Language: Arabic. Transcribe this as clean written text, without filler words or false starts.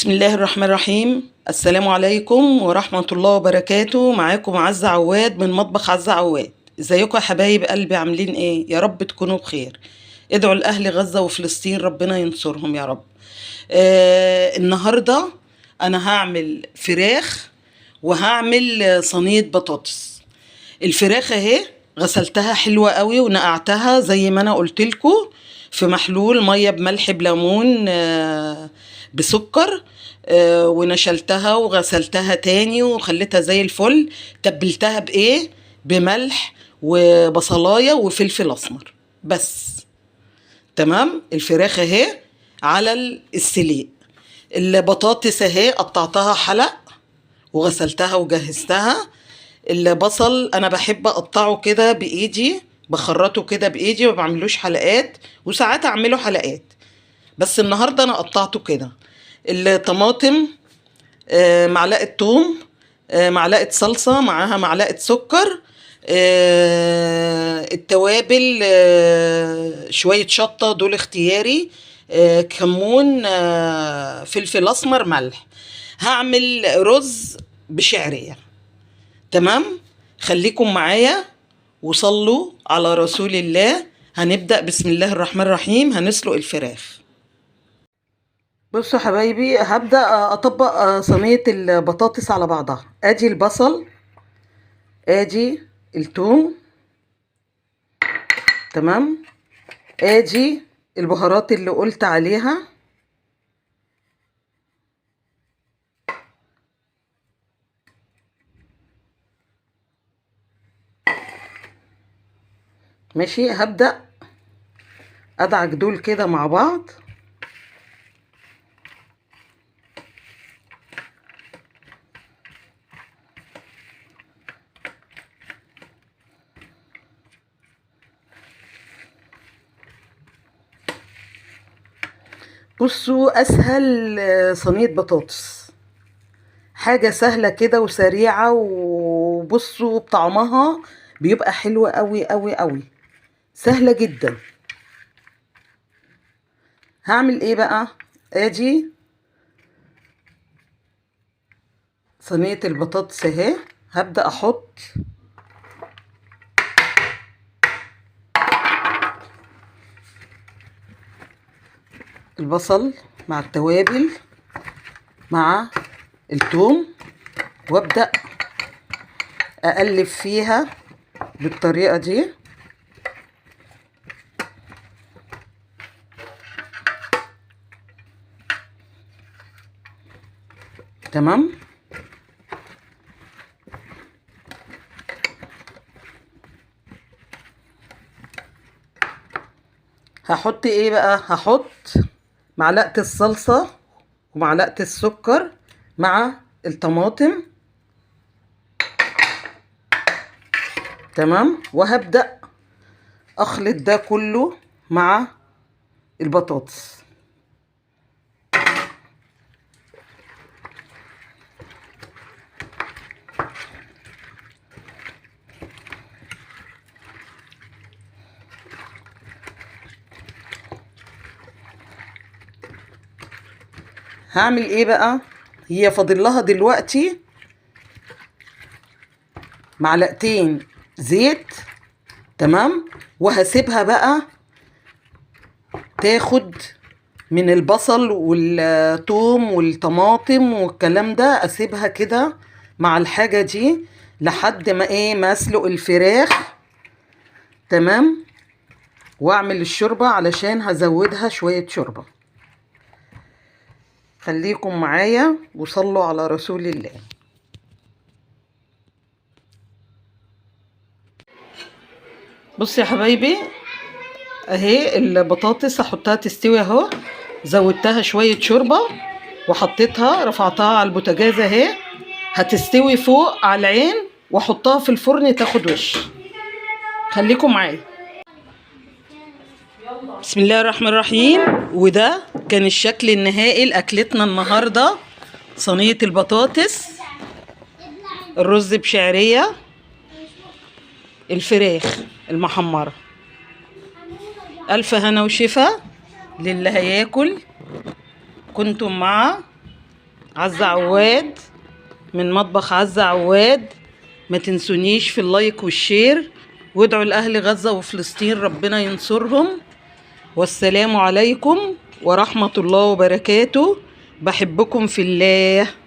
بسم الله الرحمن الرحيم. السلام عليكم ورحمة الله وبركاته. معاكم عزة عواد من مطبخ عزة عواد. ازيكم يا حبايب قلبي، عاملين ايه؟ يا رب تكونوا بخير. ادعوا لأهل غزة وفلسطين ربنا ينصرهم يا رب. النهاردة انا هعمل فراخ وهعمل صينية بطاطس. الفراخ اهي غسلتها حلوة قوي ونقعتها زي ما انا قلت لكم في محلول مية بملح بليمون بسكر، ونشلتها وغسلتها تاني وخليتها زي الفل. تبلتها بايه؟ بملح وبصلايه وفلفل اسمر بس. تمام. الفراخ اهي على السليق. البطاطس اهي قطعتها حلق وغسلتها وجهزتها. البصل انا بحب اقطعه كده بايدي، بخرطه كده بايدي، ما بعملوش حلقات، وساعات اعمله حلقات، بس النهارده انا قطعته كده. الطماطم معلقه توم، معلقه صلصه، معاها معلقه سكر، التوابل شويه شطه دول اختياري، كمون، فلفل اسمر، ملح. هعمل رز بشعريه. تمام. خليكم معايا وصلوا على رسول الله. هنبدأ بسم الله الرحمن الرحيم. هنسلق الفراخ. بصوا حبايبي، هبدأ أطبق صينية البطاطس على بعضها. ادي البصل، ادي الثوم، تمام، ادي البهارات اللي قلت عليها، ماشي. هبدأ أدعك دول كده مع بعض. بصوا، أسهل صينية بطاطس، حاجة سهلة كده وسريعة، وبصوا بطعمها بيبقى حلو قوي قوي قوي، سهلة جدا. هعمل ايه بقى؟ ادي صينية البطاطس اهي. هبدأ احط البصل مع التوابل مع الثوم، وابدأ اقلب فيها بالطريقة دي. تمام. هحط ايه بقى؟ هحط معلقة الصلصة ومعلقة السكر مع الطماطم. تمام. وهبدأ اخلط ده كله مع البطاطس. هعمل ايه بقى؟ هي فاضل لها دلوقتي معلقتين زيت. تمام. وهسيبها بقى تاخد من البصل والثوم والطماطم والكلام ده، اسيبها كده مع الحاجة دي لحد ما ما اسلق الفراخ. تمام. واعمل الشوربة علشان هزودها شوية شوربة. خليكم معايا وصلوا على رسول الله. بص يا حبايبي، اهي البطاطس هحطها تستوي اهو. زودتها شوية شوربة وحطيتها، رفعتها على البوتاجاز اهي. هتستوي فوق على العين واحطها في الفرن تاخد وش. خليكم معايا. بسم الله الرحمن الرحيم. وده كان الشكل النهائي لأكلتنا النهاردة: صينية البطاطس، الرز بشعرية، الفراخ المحمرة. ألف هنا وشفا للي هياكل. كنتم مع عزة عواد من مطبخ عزة عواد. ما تنسونيش في اللايك والشير، وادعوا لأهل غزة وفلسطين ربنا ينصرهم. والسلام عليكم ورحمة الله وبركاته. بحبكم في الله.